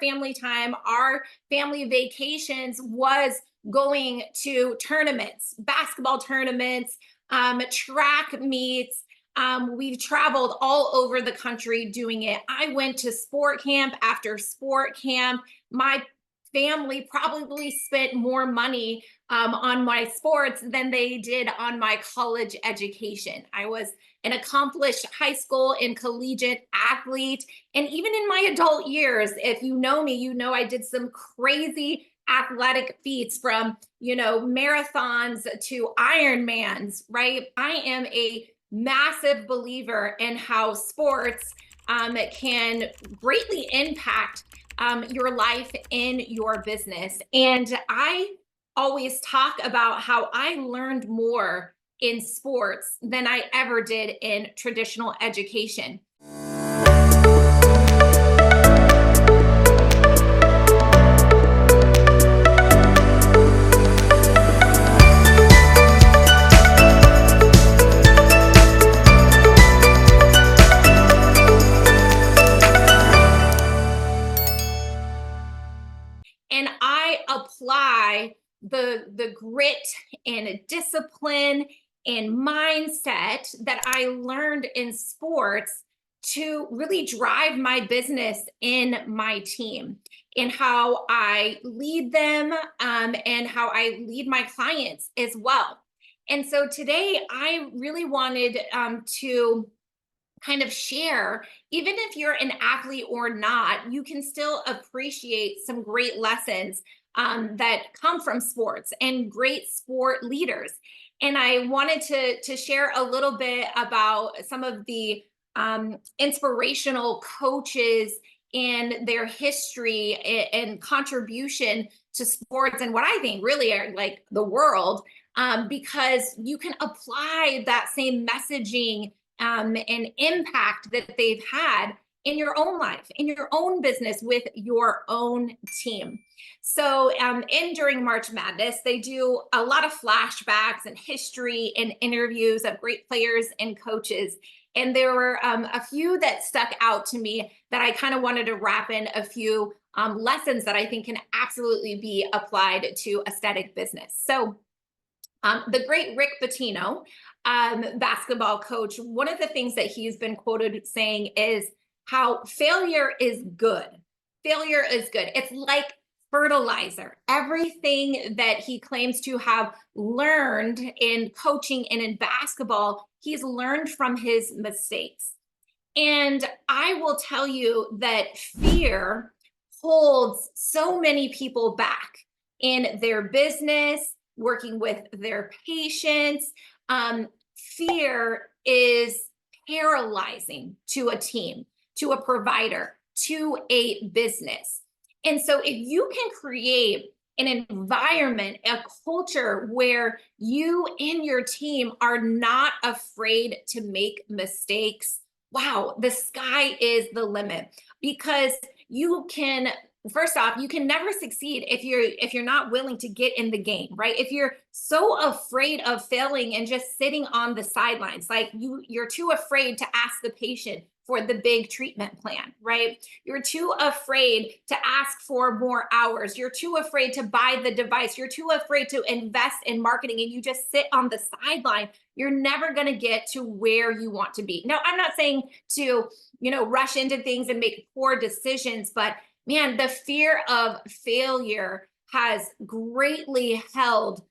family time, our family vacations was going to tournaments, basketball tournaments, track meets. We've traveled all over the country doing it. I went to sport camp after sport camp. My family probably spent more money on my sports than they did on my college education. I was an accomplished high school and collegiate athlete. And even in my adult years, if you know me, you know I did some crazy athletic feats from, marathons to Ironmans, right? I am a massive believer in how sports can greatly impact your life in your business. And I always talk about how I learned more in sports than I ever did in traditional education. And I apply the grit and discipline and mindset that I learned in sports to really drive my business in my team, in how I lead them, and how I lead my clients as well. And so today I really wanted to kind of share, even if you're an athlete or not, you can still appreciate some great lessons that come from sports and great sport leaders. And I wanted to share a little bit about some of the inspirational coaches and their history and contribution to sports and what I think really are like the world, because you can apply that same messaging and impact that they've had in your own life, in your own business, with your own team. So, in during March Madness, they do a lot of flashbacks and history and interviews of great players and coaches. And there were a few that stuck out to me that I kind of wanted to wrap in a few lessons that I think can absolutely be applied to aesthetic business. So, the great Rick Pitino, basketball coach, one of the things that he's been quoted saying is how failure is good. Failure is good. It's like fertilizer. Everything that he claims to have learned in coaching and in basketball, he's learned from his mistakes. And I will tell you that fear holds so many people back in their business, working with their patients. Fear is paralyzing to a team, to a provider, to a business. And so if you can create an environment, a culture where you and your team are not afraid to make mistakes, wow, the sky is the limit. Because you can, first off, you can never succeed if you're not willing to get in the game, right? If you're so afraid of failing and just sitting on the sidelines, like you're too afraid to ask the patient for the big treatment plan, right? You're too afraid to ask for more hours. You're too afraid to buy the device. You're too afraid to invest in marketing, and you just sit on the sideline. You're never going to get to where you want to be. Now, I'm not saying to, rush into things and make poor decisions, but man, the fear of failure has greatly held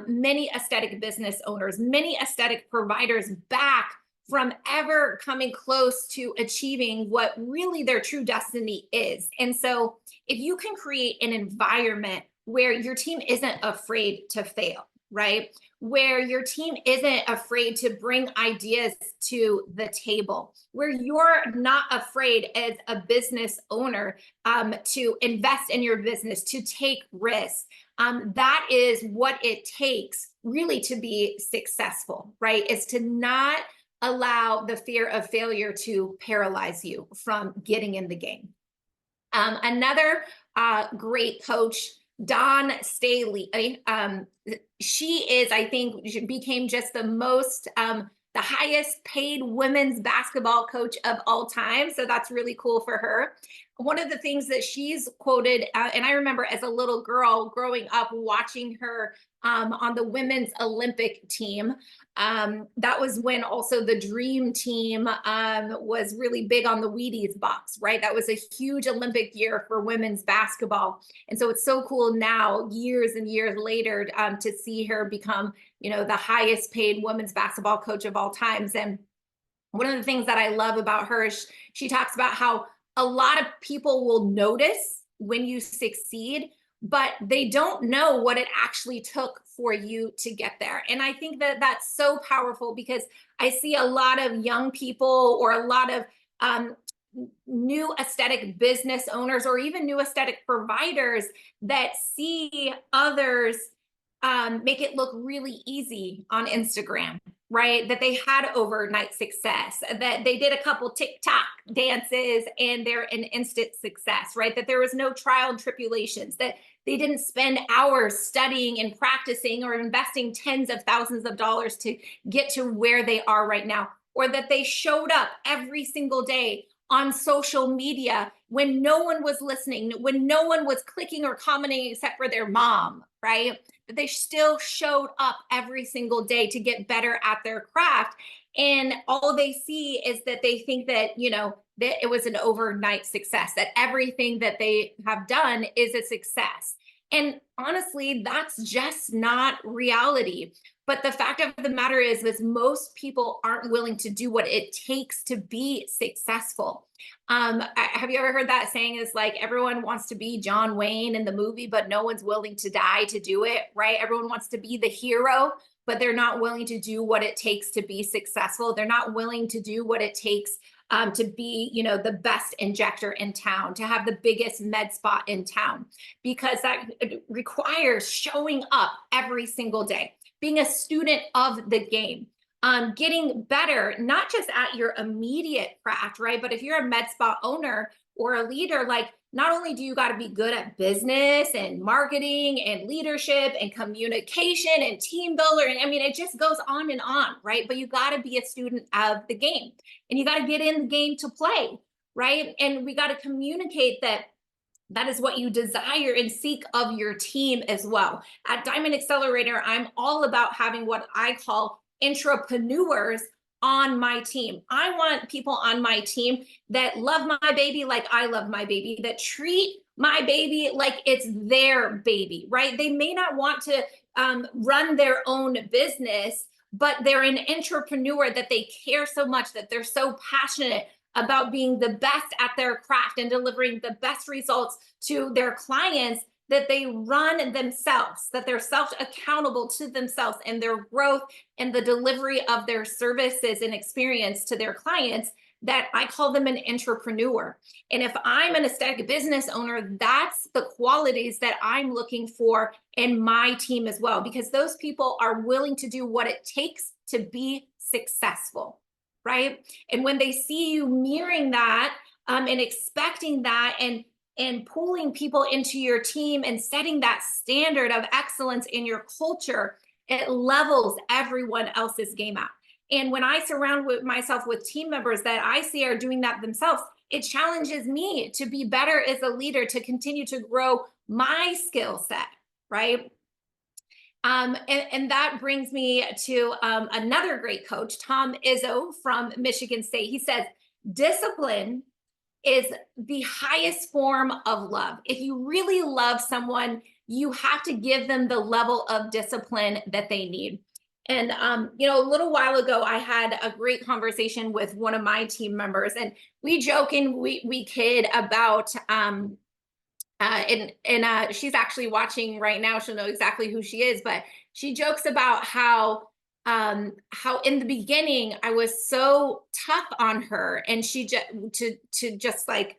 many aesthetic business owners, many aesthetic providers back from ever coming close to achieving what really their true destiny is. And so if you can create an environment where your team isn't afraid to fail, right? Where your team isn't afraid to bring ideas to the table, where you're not afraid as a business owner to invest in your business, to take risks. That is what it takes really to be successful, right? Is to not allow the fear of failure to paralyze you from getting in the game. Another great coach, Dawn Staley, she is, I think, she became just the highest paid women's basketball coach of all time. So that's really cool for her. one of the things that she's quoted, and I remember as a little girl growing up watching her on the women's Olympic team. That was when also the Dream Team was really big on the Wheaties box, right? That was a huge Olympic year for women's basketball. And so it's so cool now, years and years later, to see her become, the highest paid women's basketball coach of all times. And one of the things that I love about her is she talks about how a lot of people will notice when you succeed, but they don't know what it actually took for you to get there. And I think that that's so powerful because I see a lot of young people or a lot of new aesthetic business owners or even new aesthetic providers that see others make it look really easy on Instagram, right? That they had overnight success, that they did a couple TikTok dances and they're an instant success, right? That there was no trial and tribulations, that they didn't spend hours studying and practicing or investing tens of thousands of dollars to get to where they are right now, or that they showed up every single day on social media when no one was listening, when no one was clicking or commenting except for their mom, right? That they still showed up every single day to get better at their craft. And all they see is that they think that, that it was an overnight success, that everything that they have done is a success. And honestly, that's just not reality. But the fact of the matter is most people aren't willing to do what it takes to be successful. Have you ever heard that saying is like, everyone wants to be John Wayne in the movie, but no one's willing to die to do it, right? Everyone wants to be the hero, but they're not willing to do what it takes to be successful. They're not willing to do what it takes to be, the best injector in town, to have the biggest med spa in town, because that requires showing up every single day, being a student of the game, getting better, not just at your immediate craft, right? But if you're a med spa owner or a leader, like not only do you got to be good at business and marketing and leadership and communication and team builder, and I mean, it just goes on, right? But you got to be a student of the game and you got to get in the game to play, right? And we got to communicate that is what you desire and seek of your team as well. At Diamond Accelerator, I'm all about having what I call intrapreneurs on my team. I want people on my team that love my baby like I love my baby, that treat my baby like it's their baby, right? They may not want to run their own business, but they're an entrepreneur, that they care so much, that they're so passionate about being the best at their craft and delivering the best results to their clients, that they run themselves, that they're self-accountable to themselves and their growth and the delivery of their services and experience to their clients, that I call them an entrepreneur. And if I'm an aesthetic business owner, that's the qualities that I'm looking for in my team as well, because those people are willing to do what it takes to be successful, right? And when they see you mirroring that and expecting that and pulling people into your team and setting that standard of excellence in your culture, it levels everyone else's game out. And when I surround myself with team members that I see are doing that themselves, it challenges me to be better as a leader, to continue to grow my skill set, right? And that brings me to another great coach, Tom Izzo from Michigan State. He says, discipline is the highest form of love. If you really love someone, you have to give them the level of discipline that they need. And, a little while ago, I had a great conversation with one of my team members, and we joke and we kid about, she's actually watching right now. She'll know exactly who she is, but she jokes about how in the beginning I was so tough on her, and she to just like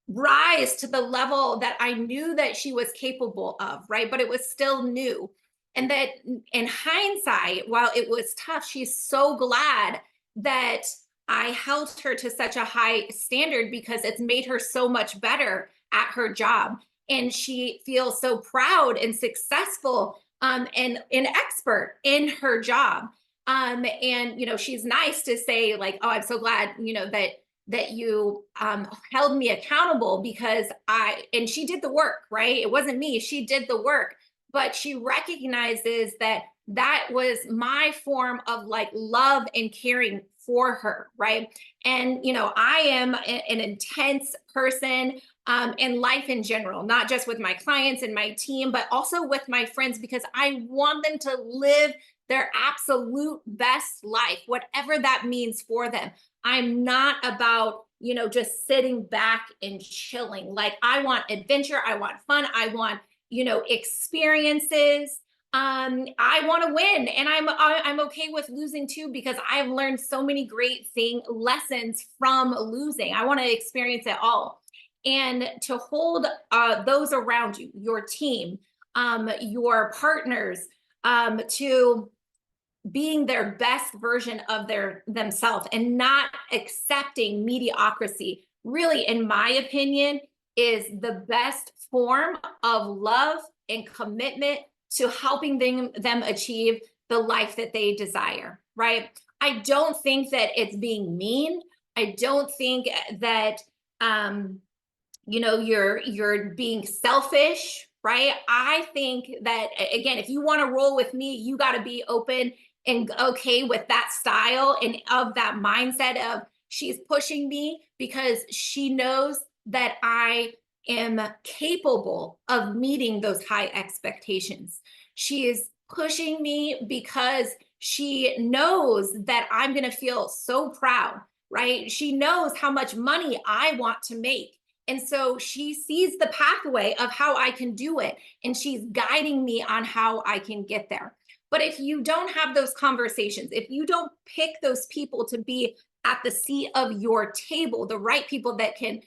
rise to the level that I knew that she was capable of, right? But it was still new. And that in hindsight, while it was tough, she's so glad that I held her to such a high standard, because it's made her so much better at her job. And she feels so proud and successful and an expert in her job. And she's nice to say like, oh, I'm so glad, that you held me accountable, because and she did the work, right? It wasn't me, she did the work, but she recognizes that that was my form of like love and caring for her, right? And, I am an intense person in life in general, not just with my clients and my team, but also with my friends, because I want them to live their absolute best life, whatever that means for them. I'm not about, just sitting back and chilling. Like, I want adventure, I want fun, I want, experiences. I want to win, and I'm okay with losing too, because I've learned so many great lessons from losing. I want to experience it all, and to hold those around you, your team, your partners, to being their best version of themselves and not accepting mediocrity, really, in my opinion, is the best form of love and commitment to helping them achieve the life that they desire, right? I don't think that it's being mean. I don't think that you're being selfish, right? I think that, again, if you want to roll with me, you got to be open and okay with that style and of that mindset of, she's pushing me because she knows that I am capable of meeting those high expectations. She is pushing me because she knows that I'm going to feel so proud, right? She knows how much money I want to make. And so she sees the pathway of how I can do it, and she's guiding me on how I can get there. But if you don't have those conversations, if you don't pick those people to be at the seat of your table, the right people that can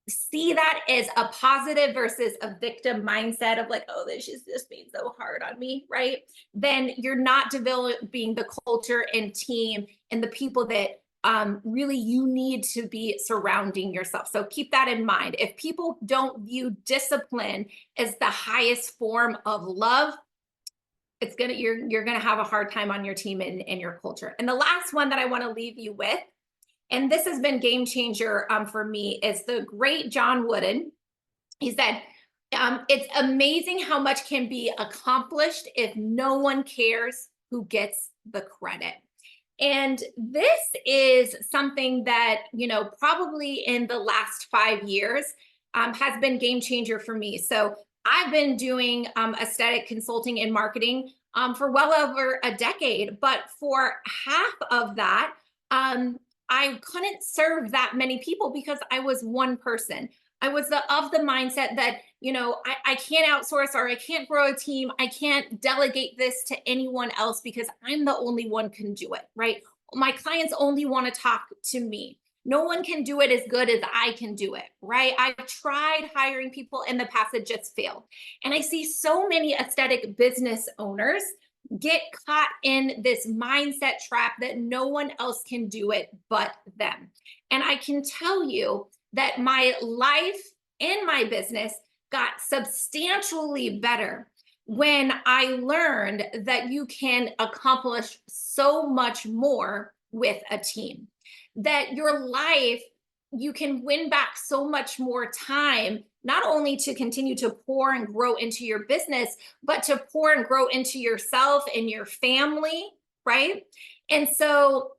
see that as a positive versus a victim mindset of like, oh, this is just being so hard on me, right? Then you're not developing the culture and team and the people that really you need to be surrounding yourself. So keep that in mind. If people don't view discipline as the highest form of love, you're gonna have a hard time on your team and your culture. And the last one that I want to leave you with, and this has been game changer for me, is the great John Wooden. He said, it's amazing how much can be accomplished if no one cares who gets the credit. And this is something that, probably in the last 5 years has been game changer for me. So I've been doing aesthetic consulting and marketing for well over a decade, but for half of that, I couldn't serve that many people because I was one person. I was of the mindset that, I can't outsource, or I can't grow a team. I can't delegate this to anyone else because I'm the only one can do it, right? My clients only want to talk to me. No one can do it as good as I can do it, right? I've tried hiring people in the past, it just failed. And I see so many aesthetic business owners get caught in this mindset trap that no one else can do it but them. And I can tell you that my life and my business got substantially better when I learned that you can accomplish so much more with a team. That your life, you can win back so much more time, not only to continue to pour and grow into your business, but to pour and grow into yourself and your family, right? And so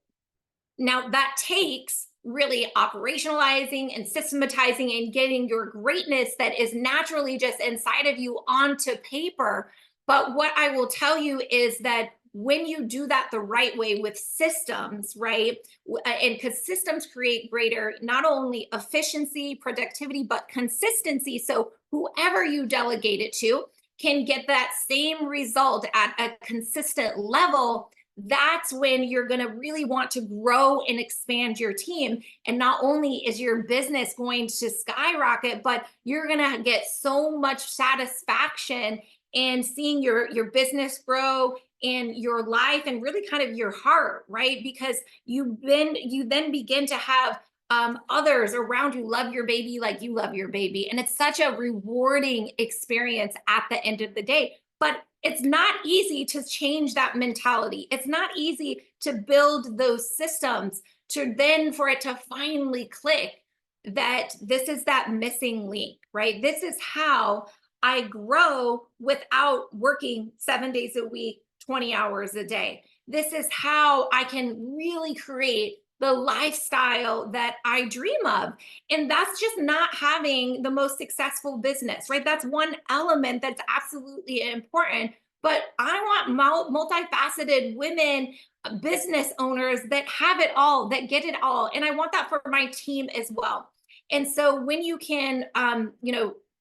now that takes really operationalizing and systematizing and getting your greatness that is naturally just inside of you onto paper. But what I will tell you is that when you do that the right way with systems, right? And because systems create greater, not only efficiency, productivity, but consistency. So whoever you delegate it to can get that same result at a consistent level. That's when you're going to really want to grow and expand your team. And not only is your business going to skyrocket, but you're going to get so much satisfaction in seeing your business grow and your life and really kind of your heart, right? Because you then begin to have others around you love your baby like you love your baby. And it's such a rewarding experience at the end of the day. But it's not easy to change that mentality. It's not easy to build those systems to then for it to finally click that this is that missing link, right? This is how I grow without working 7 days a week, 20 hours a day. This is how I can really create the lifestyle that I dream of. And that's just not having the most successful business, right? That's one element that's absolutely important. But I want multifaceted women, business owners that have it all, that get it all. And I want that for my team as well. And so when you can,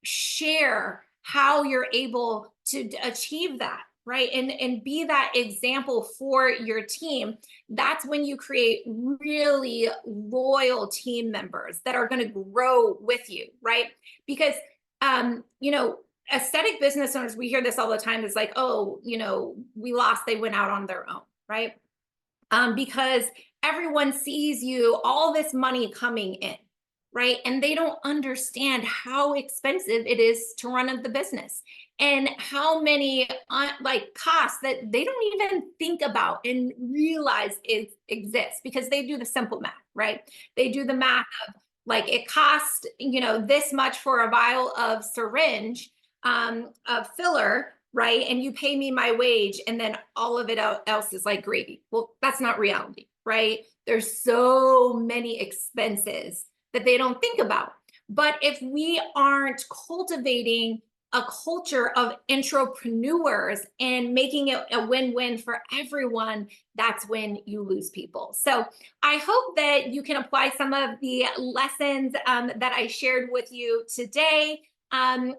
share how you're able to achieve that, right? And be that example for your team, that's when you create really loyal team members that are going to grow with you, right? Because, aesthetic business owners, we hear this all the time, is like, oh, we lost, they went out on their own, right? Because everyone sees you, all this money coming in, right? And they don't understand how expensive it is to run the business and how many costs that they don't even think about and realize it exists because they do the simple math, right? They do the math of like it costs, this much for a vial of syringe, of filler, right? And you pay me my wage, and then all of it else is like gravy. Well, that's not reality, right? There's so many expenses that they don't think about. But if we aren't cultivating a culture of intrapreneurs and making it a win-win for everyone, that's when you lose people. So I hope that you can apply some of the lessons that I shared with you today. And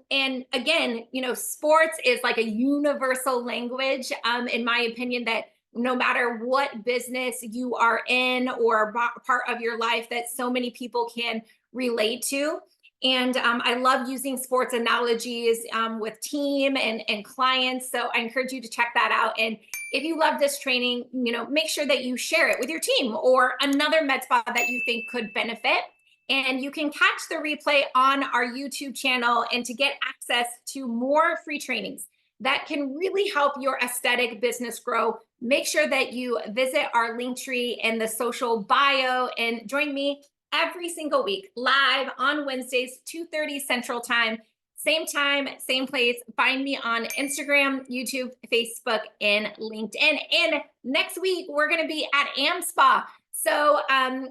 again, sports is like a universal language, in my opinion, that no matter what business you are in or part of your life, that so many people can relate to. And I love using sports analogies with team and clients. So I encourage you to check that out. And if you love this training, make sure that you share it with your team or another med spa that you think could benefit. And you can catch the replay on our YouTube channel and to get access to more free trainings that can really help your aesthetic business grow. Make sure that you visit our link tree in the social bio and join me every single week live on Wednesdays, 2:30 Central Time, same place. Find me on Instagram, YouTube, Facebook, and LinkedIn. And next week, we're going to be at AmSpa. So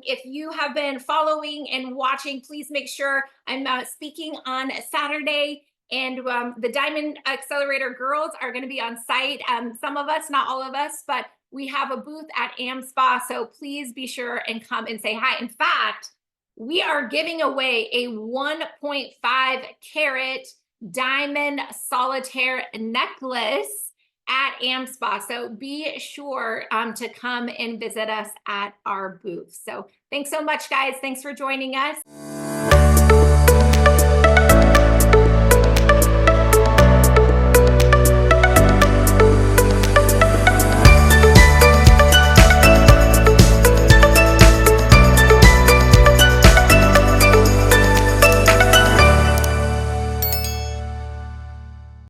if you have been following and watching, please make sure I'm speaking on Saturday. And the Diamond Accelerator girls are going to be on site. Some of us, not all of us, but we have a booth at AmSpa. So please be sure and come and say hi. In fact, we are giving away a 1.5 carat diamond solitaire necklace at AmSpa. So be sure to come and visit us at our booth. So thanks so much, guys. Thanks for joining us.